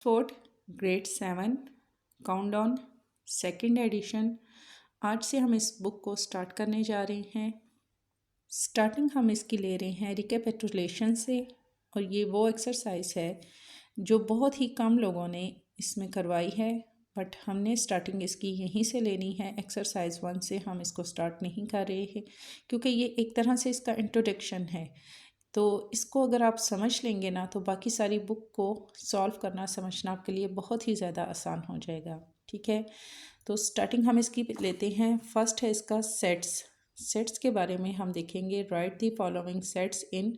Fourth grade 7 countdown second edition. आज से हम इस बुक को स्टार्ट करने जा रहे हैं। स्टार्टिंग हम इसकी ले रहे हैं रिकैपिटुलेशन से, और ये वो एक्सरसाइज है जो बहुत ही कम लोगों ने इसमें करवाई है, बट हमने स्टार्टिंग इसकी यहीं से लेनी है। एक्सरसाइज 1 से हम इसको स्टार्ट नहीं कर रहे हैं क्योंकि ये एक तरह से इसका इंट्रोडक्शन है। तो इसको अगर आप समझ लेंगे ना तो बाकी सारी बुक को सॉल्व करना समझना आपके लिए बहुत ही ज़्यादा आसान हो जाएगा। ठीक है, तो स्टार्टिंग हम इसकी लेते हैं। फर्स्ट है इसका सेट्स। सेट्स के बारे में हम देखेंगे। Write the following sets in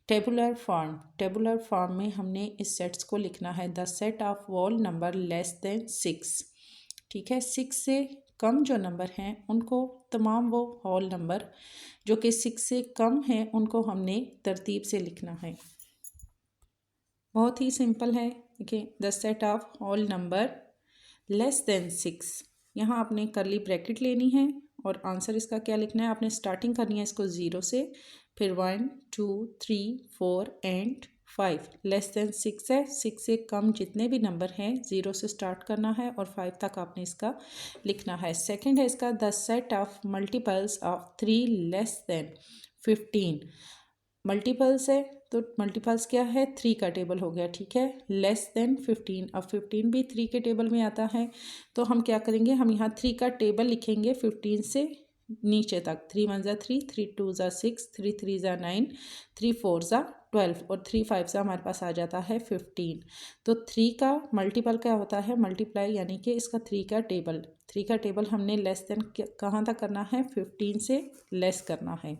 tabular form. Tabular form में हमने इस सेट्स को लिखना है। The set of whole number less than 6। ठीक है, 6 से कम जो नंबर हैं उनको, तमाम वो होल नंबर जो कि 6 से कम हैं उनको हमने तरतीब से लिखना है। बहुत ही सिंपल है। देखिए, the set of whole number less than 6, यहाँ आपने करली ब्रैकेट लेनी है और आंसर इसका क्या लिखना है। आपने स्टार्टिंग करनी है इसको 0 से, फिर 1 2 3 4 एंड 5। लेस देन 6 है, 6 से कम जितने भी नंबर हैं 0 से स्टार्ट करना है और 5 तक आपने इसका लिखना है। सेकंड है इसका the set of multiples of 3 less than 15। Multiples है तो मल्टीपल्स क्या है, 3 का टेबल हो गया। ठीक है, लेस देन 15। अब 15 भी 3 के टेबल में आता है, तो हम क्या करेंगे, हम यहाँ 3 का टेबल लिखेंगे 15 से नीचे तक। 3 1 = 3, 3 2 = 6, 3 3 = 9, 3 4 = 12 और 3 5 से हमारे पास आ जाता है 15। तो 3 का मल्टीपल क्या होता है, मल्टीप्लाई, यानी कि इसका 3 का टेबल। 3 का टेबल हमने लेस देन कहाँ तक करना है, 15 से लेस करना है।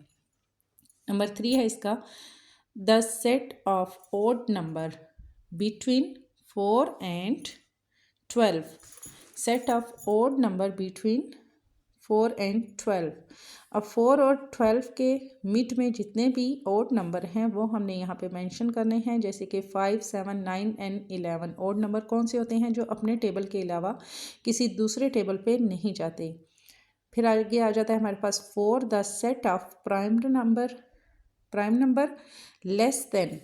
नंबर 3 है इसका the set of odd number between 4 and 12। Set of odd number between 4 and 12। अब 4 और 12 के मिड में जितने भी ओड नंबर हैं वो हमने यहाँ पे मेंशन करने हैं, जैसे कि 5 7 9 एंड 11। ओड नंबर कौन से होते हैं, जो अपने टेबल के अलावा किसी दूसरे टेबल पे नहीं जाते। फिर आगे आ जाता है हमारे पास 4 the set of prime number less then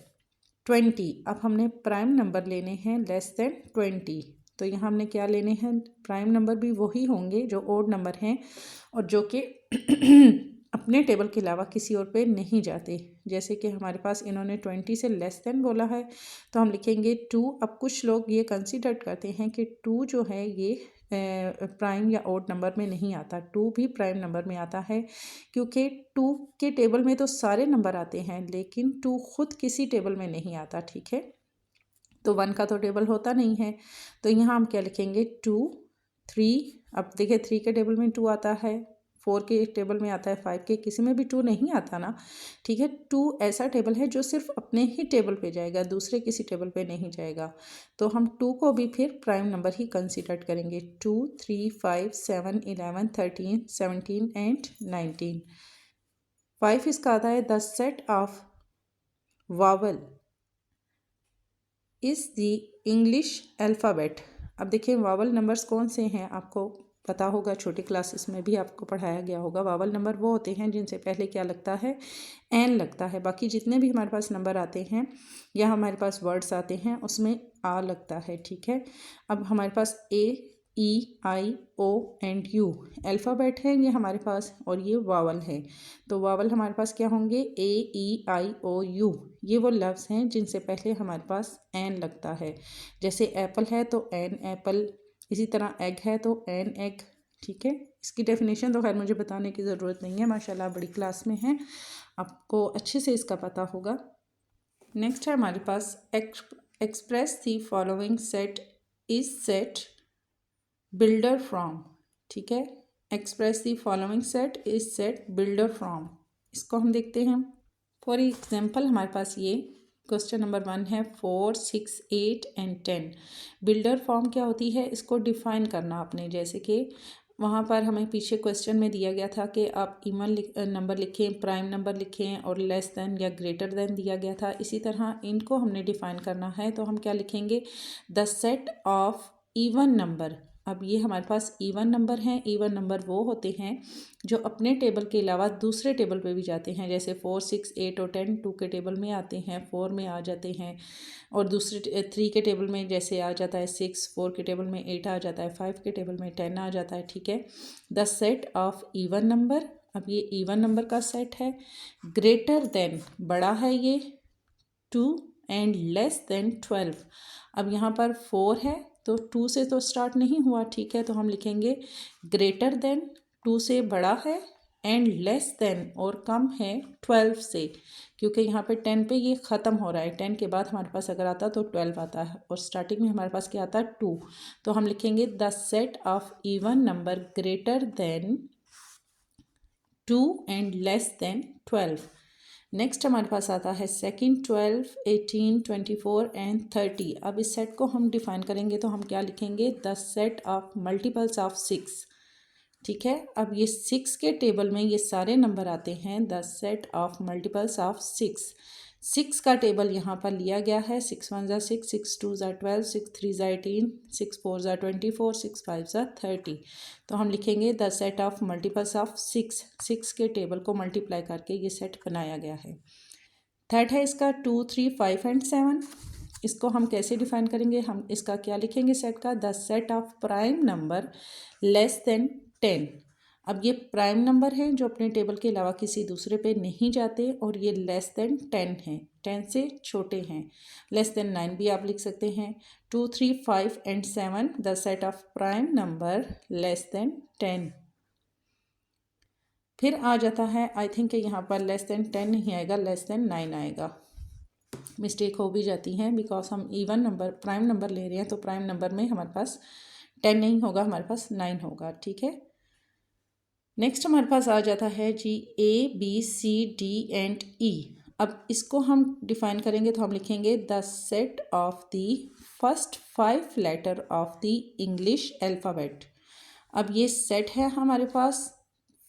20। अब हमने प्राइम नंबर लेने हैं लेस देन 20, तो यहाँ हमने क्या लेने हैं, प्राइम नंबर भी वही होंगे जो ओड नंबर हैं और जो कि अपने टेबल के अलावा किसी और पे नहीं जाते। जैसे कि हमारे पास इन्होंने 20 से लेस देन बोला है तो हम लिखेंगे 2। अब कुछ लोग ये कंसीडर करते हैं कि 2 जो है ये प्राइम या ओड नंबर में नहीं आता। 2 भी प्राइम नंबर में आता है क्योंकि 2 के टेबल में तो सारे नंबर आते हैं, लेकिन 2 खुद किसी टेबल में नहीं आता। ठीक है, तो 1 का तो टेबल होता नहीं है, तो यहाँ हम क्या लिखेंगे, 2 3। अब देखिए 3 के टेबल में 2 आता है, 4 के टेबल में आता है, 5 के किसी में भी 2 नहीं आता ना। ठीक है, 2 ऐसा टेबल है जो सिर्फ अपने ही टेबल पे जाएगा, दूसरे किसी टेबल पे नहीं जाएगा। तो हम 2 को भी फिर प्राइम नंबर ही कंसीडर करेंगे। 2 3 5 7 11 13 17 एंड 19। 5 इसका आता है the set of vowel is the English alphabet. अब देखिए वावल नंबर्स कौन से हैं, आपको पता होगा, छोटी क्लासेस में भी आपको पढ़ाया गया होगा। वावल नंबर वो होते हैं जिनसे पहले क्या लगता है, एन लगता है। बाकी जितने भी हमारे पास नंबर आते हैं या हमारे पास वर्ड्स आते हैं उसमें आ लगता है। ठीक है, अब हमारे पास ए ई आई ओ एंड यू अल्फ़ाबेट है ये हमारे पास, और ये वावल है। तो वावल हमारे पास क्या होंगे, ए ई आई ओ यू। ये वो लफ्ज़ हैं जिनसे पहले हमारे पास एन लगता है। जैसे एप्पल है तो एन एप्पल, इसी तरह एग है तो एन एग। ठीक है, इसकी डेफिनेशन तो खैर मुझे बताने की ज़रूरत नहीं है, माशाल्लाह बड़ी क्लास में है, आपको अच्छे से इसका पता होगा। नेक्स्ट है हमारे पास express the following set is set builder from. ठीक है, express the following set is set builder from. इसको हम देखते हैं। फॉर एग्जाम्पल हमारे पास ये क्वेश्चन नंबर 1 है 4 6 8 एंड 10। बिल्डर फॉर्म क्या होती है, इसको डिफाइन करना आपने। जैसे कि वहाँ पर हमें पीछे क्वेश्चन में दिया गया था कि आप इवन नंबर लिखें, प्राइम नंबर लिखें और लेस देन या ग्रेटर देन दिया गया था। इसी तरह इनको हमने डिफाइन करना है, तो हम क्या लिखेंगे, the set of even number अब ये हमारे पास इवन नंबर हैं। इवन नंबर वो होते हैं जो अपने टेबल के अलावा दूसरे टेबल पे भी जाते हैं, जैसे 4, 6, 8 और 10 2 के टेबल में आते हैं, 4 में आ जाते हैं, और दूसरे 3 के टेबल में जैसे आ जाता है 6, 4 के टेबल में 8 आ जाता है, 5 के टेबल में 10 आ जाता है। ठीक है, the set of even number, अब ये इवन नंबर का सेट है। ग्रेटर देन, बड़ा है ये 2 एंड लेस देन 12। अब यहाँ पर 4 है तो 2 से तो स्टार्ट नहीं हुआ, ठीक है, तो हम लिखेंगे ग्रेटर देन, 2 से बड़ा है, एंड लेस देन और कम है 12 से, क्योंकि यहाँ पे 10 पे ये ख़त्म हो रहा है। 10 के बाद हमारे पास अगर आता तो 12 आता है, और स्टार्टिंग में हमारे पास क्या आता है 2, तो हम लिखेंगे the set of even number greater than 2 and less than 12। Next हमारे पास आता है सेकंड 12, 18, 24 एंड 30। अब इस सेट को हम डिफाइन करेंगे तो हम क्या लिखेंगे, the set of multiples of 6। ठीक है, अब ये 6 के टेबल में ये सारे नंबर आते हैं, the set of multiples of 6। 6 का टेबल यहाँ पर लिया गया है, 6 1 ज़ा 6, 6 2 ज़ा 12, 6 3 ज़ा 18, 6 4 ज़ा 24, 6 5 ज़ा 30। तो हम लिखेंगे the set of multiples of 6। 6 के टेबल को मल्टीप्लाई करके ये सेट बनाया गया है। थर्ड है इसका 2, 3, 5 एंड 7। इसको हम कैसे डिफाइन करेंगे, हम इसका क्या लिखेंगे सेट का, the set of prime number less then 10। अब ये प्राइम नंबर हैं जो अपने टेबल के अलावा किसी दूसरे पे नहीं जाते, और ये लेस देन 10 हैं, 10 से छोटे हैं। लेस देन 9 भी आप लिख सकते हैं। 2, 3, 5 and 7 the set of prime number less then 10। फिर आ जाता है, आई थिंक यहाँ पर लेस देन 10 नहीं आएगा, लेस देन 9 आएगा। मिस्टेक हो भी जाती हैं बिकॉज हम इवन नंबर प्राइम नंबर ले रहे हैं, तो प्राइम नंबर में हमारे पास 10 नहीं होगा, हमारे पास 9 होगा। ठीक है, नेक्स्ट हमारे पास आ जाता है जी ABCD एंड E। अब इसको हम डिफाइन करेंगे तो हम लिखेंगे the set of the first 5 letter of the English alphabet. अब ये सेट है हमारे पास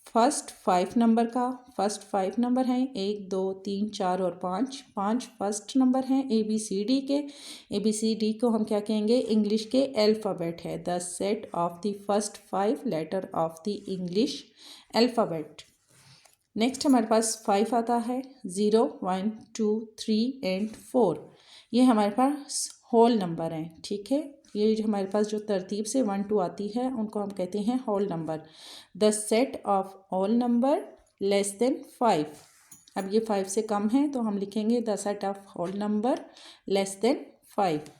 फर्स्ट 5 नंबर का। फर्स्ट 5 नंबर हैं 1, 2, 3, 4 और 5। 5 फर्स्ट नंबर हैं ABCD के। ABCD को हम क्या कहेंगे, इंग्लिश के अल्फ़ाबेट है। The set of the first 5 letter of the English alphabet. Next हमारे पास 5 आता है, 0, 1, 2, 3 एंड 4। ये हमारे पास होल नंबर हैं। ठीक है, ये जो हमारे पास जो तरतीब से 1, 2 आती है उनको हम कहते हैं whole number. The set of whole number less than 5। अब ये 5 से कम है तो हम लिखेंगे the set of whole number less than 5।